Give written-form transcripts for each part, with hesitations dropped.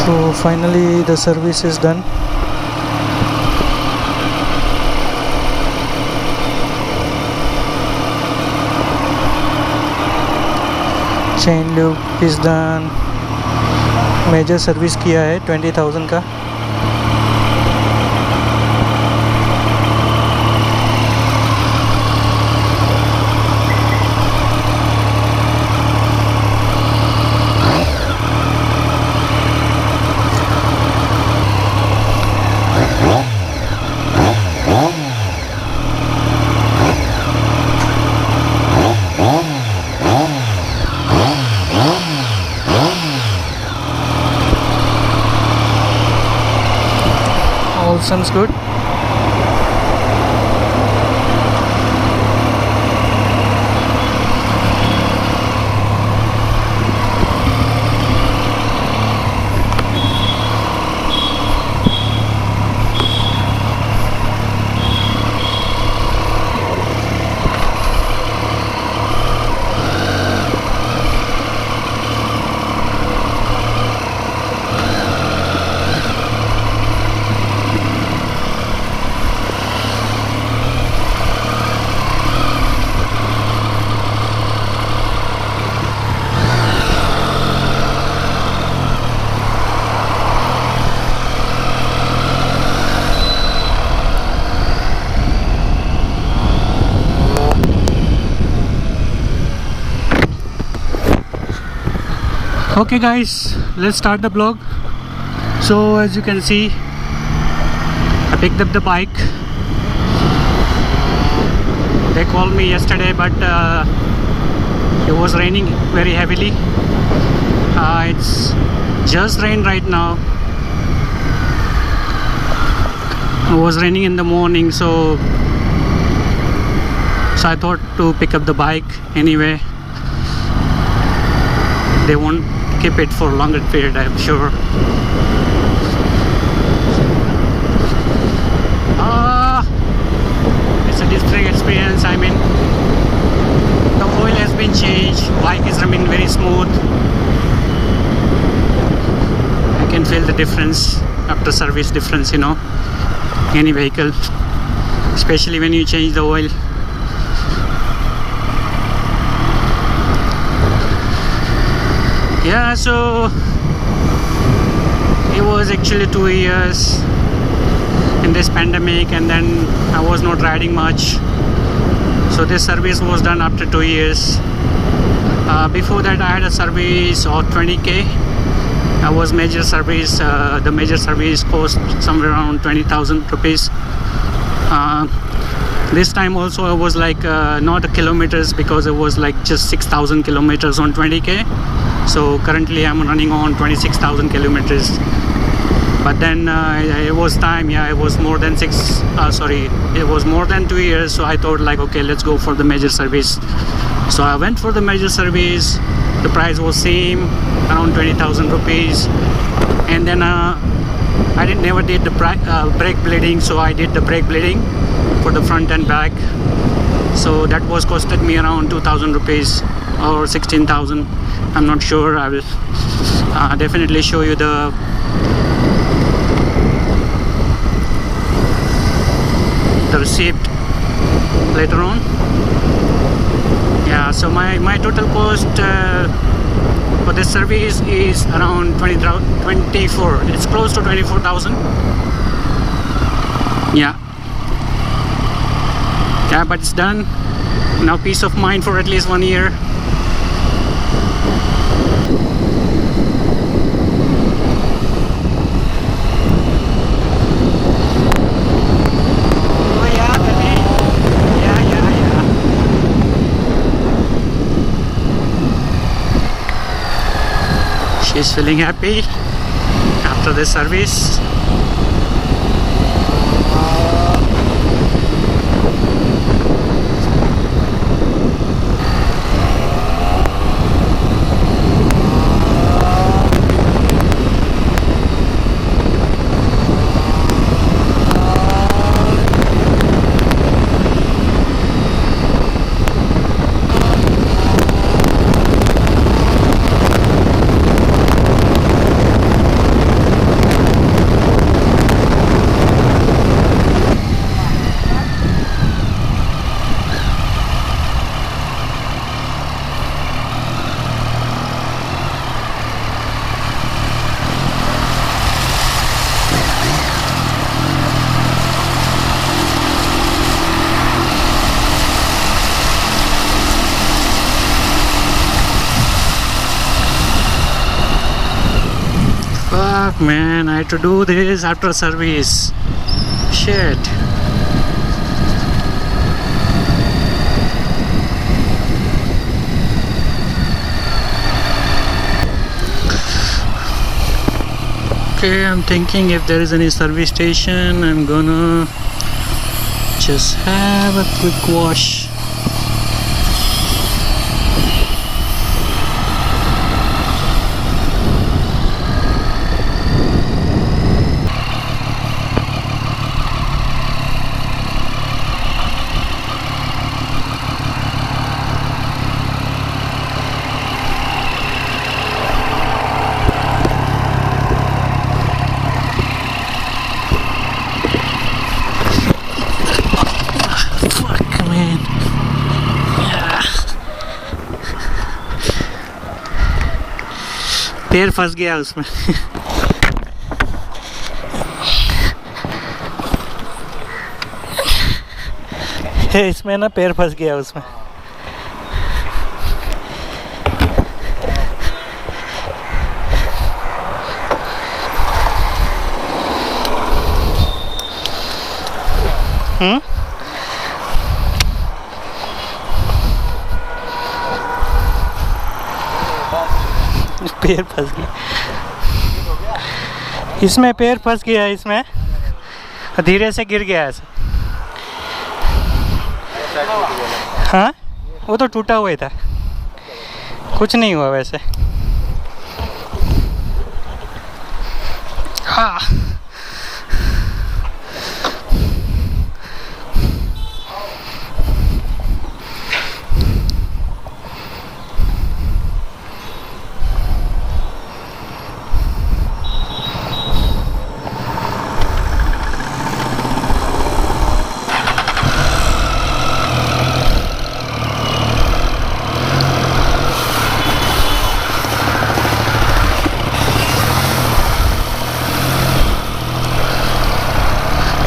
So finally the service is done. Chain loop is done. Major service किया है 20,000 का. All sounds good. Okay guys, let's start the vlog. So as you can see, I picked up the bike. They called me yesterday, but it was raining very heavily. It's just rain right now. It was raining in the morning, so I thought to pick up the bike anyway. They won't keep it for a longer period, I'm sure. It's a different experience. I mean, the oil has been changed, bike is running very smooth. I can feel the difference after service difference, you know, any vehicle, especially when you change the oil. Yeah, so it was actually 2 years in this pandemic, and then I was not riding much, so this service was done after 2 years. Before that I had a service of 20k. I was major service. The major service cost somewhere around 20,000 rupees. This time also I was like not kilometers, because it was like just 6,000 kilometers on 20k. So currently I'm running on 26,000 kilometers. But then it was time. Yeah, it was more than it was more than 2 years. So I thought like, okay, let's go for the major service. So I went for the major service. The price was same, around 20,000 rupees. And then I never did the brake bleeding, so I did the brake bleeding for the front and back. So that was costed me around 2,000 rupees or 16,000. I'm not sure. I will definitely show you the receipt later on. Yeah, so my total cost for this service is around 24. It's close to 24,000. Yeah, but it's done now. Peace of mind for at least 1 year. She's feeling happy after this service. Man, I had to do this after service. Shit. Okay, I'm thinking if there is any service station, I'm gonna just have a quick wash. पैर फंस गया उसमें इसमें ना पैर फंस गया उसमें पैर फंस गया इसमें पैर फंस गया इसमें धीरे से गिर गया ऐसे हाँ वो तो टूटा हुआ ही था कुछ नहीं हुआ वैसे हाँ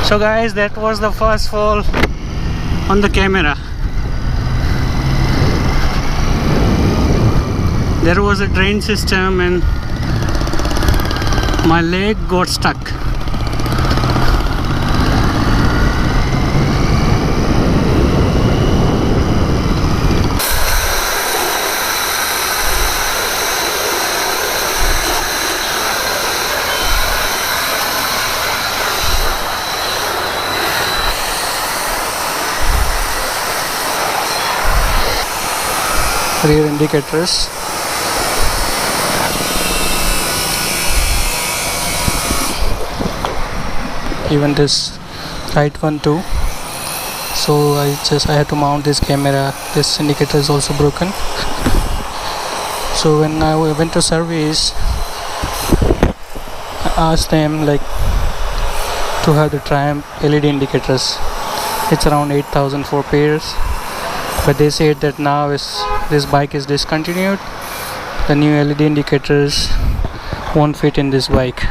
So guys, that was the first fall on the camera. There was a drain system and my leg got stuck. Rear indicators, even this right one too. So I had to mount this camera. This indicator is also broken. So when I went to service, I asked them like to have the Triumph LED indicators. It's around 8,000 for pairs, but they said that now this bike is discontinued. The new LED indicators won't fit in this bike,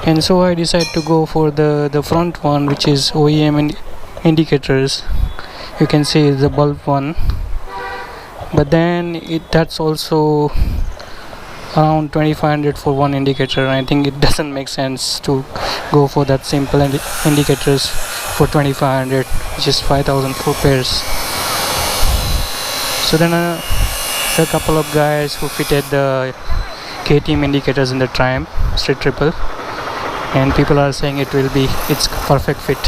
and so I decided to go for the front one, which is OEM indicators. You can see the bulb one, but then that's also around 2,500 for one indicator. I think it doesn't make sense to go for that simple indicators for 2,500, which is 5,000 for pairs. So then there are a couple of guys who fitted the KTM indicators in the Triumph Street Triple, and people are saying it's perfect fit.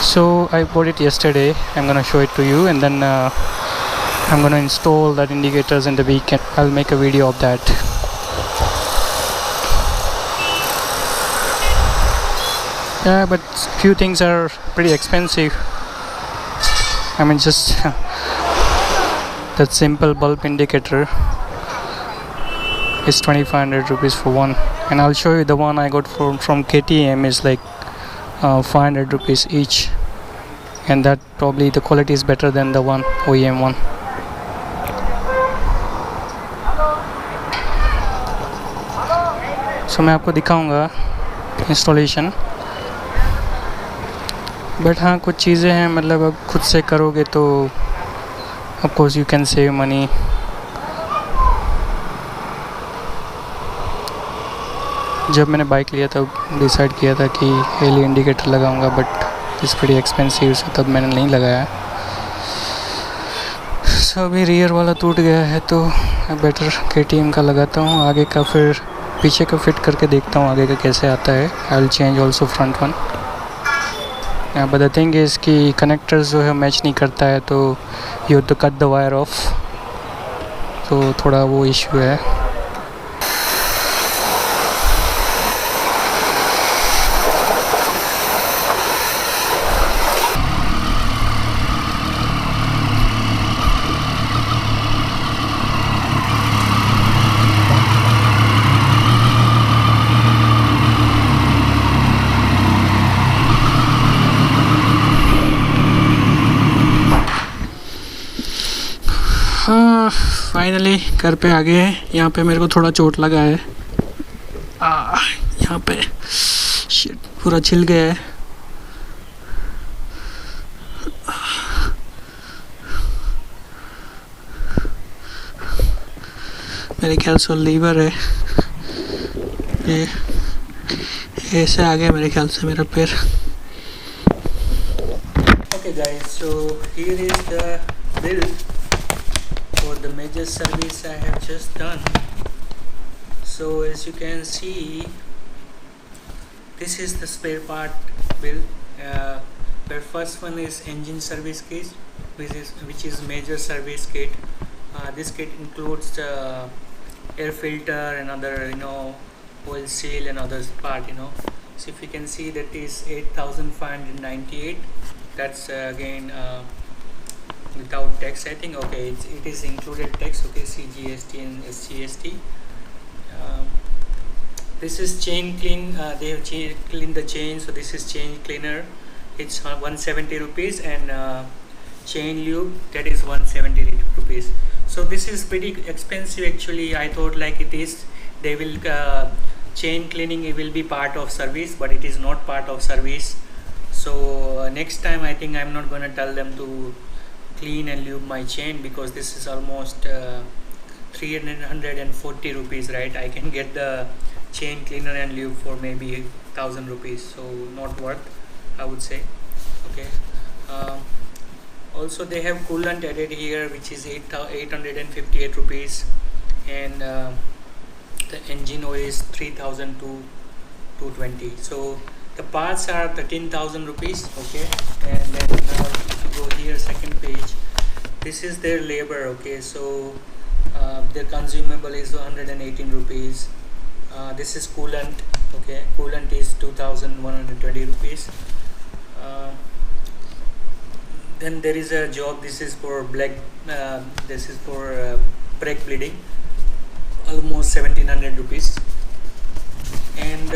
So I bought it yesterday. I'm gonna show it to you, and then I'm gonna install that indicators in the weekend. I'll make a video of that. Yeah, but few things are pretty expensive. I mean, just that simple bulb indicator is 2,500 rupees for one, and I'll show you the one I got from KTM is like 500 rupees each, and that probably the quality is better than the one OEM one. So मैं आपको दिखाऊंगा installation, but हाँ कुछ चीज़ें हैं, मतलब अब खुद से करोगे तो of course you can save money. जब मैंने बाइक लिया तब डिसाइड किया था कि एल इंडिकेटर लगाऊंगा, बट इट्स प्रीटी एक्सपेंसिव, सो तब मैंने नहीं लगाया। सो अभी रियर वाला टूट गया है तो बेटर KTM का लगाता हूँ। आगे का फिर पीछे का फिट करके देखता हूँ आगे का कैसे आता है। I will change also front one. But the thing is कि कनेक्टर्स जो है मैच नहीं करता है, तो you have to cut the wire off, तो थोड़ा वो इशू है। हाँ, फाइनली घर पे आ गए हैं। यहाँ पे मेरे को थोड़ा चोट लगा है, यहाँ पे शिट पूरा छिल गया है। मेरे ख्याल से लीवर है, ये ऐसे आ गया मेरे ख्याल से मेरा पैर। Okay guys, so here is the bill for the major service I have just done. So as you can see, this is the spare part bill. The first one is engine service kit, which is major service kit. This kit includes the air filter and other oil seal and other part. So if you can see, that is 8,598. That's again without tax, I think. Okay, it is included tax. Okay, CGST and SGST. This is chain clean. They have cleaned the chain, so this is chain cleaner. It's 170 rupees, and chain lube, that is 170 rupees. So this is pretty expensive actually. I thought like it is, they will chain cleaning, it will be part of service, but it is not part of service. So next time I think I'm not gonna tell them to clean and lube my chain, because this is almost 340 rupees, right? I can get the chain cleaner and lube for maybe 1,000 rupees, so not worth, I would say. Okay. Also they have coolant added here, which is 858 rupees, and the engine oil is 3,220. So the parts are 13,000 rupees. Okay, and then go here, second page. This is their labor. Okay, so their consumable is 118 rupees. This is coolant. Okay, coolant is 2,120 rupees. Then there is a job. This is for this is for brake bleeding, almost 1,700 rupees. And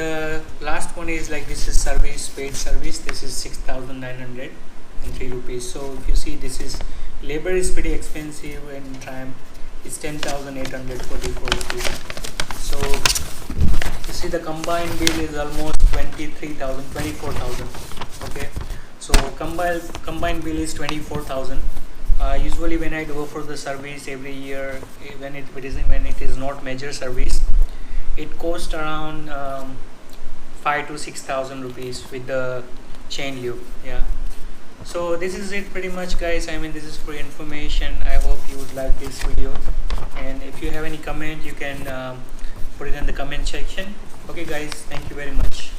last one is like, this is service, paid service. This is 6,903 rupees. So if you see, this is labor is pretty expensive, and Triumph is 10,844 rupees. So you see the combined bill is almost 24,000. Okay, so combined bill is 24,000. Usually when I go for the service every year, when it is not major service, it costs around 5,000 to 6,000 rupees with the chain lube. Yeah, so this is it pretty much, guys. I mean, this is for information. I hope you would like this video, and if you have any comment, you can put it in the comment section. Okay guys, thank you very much.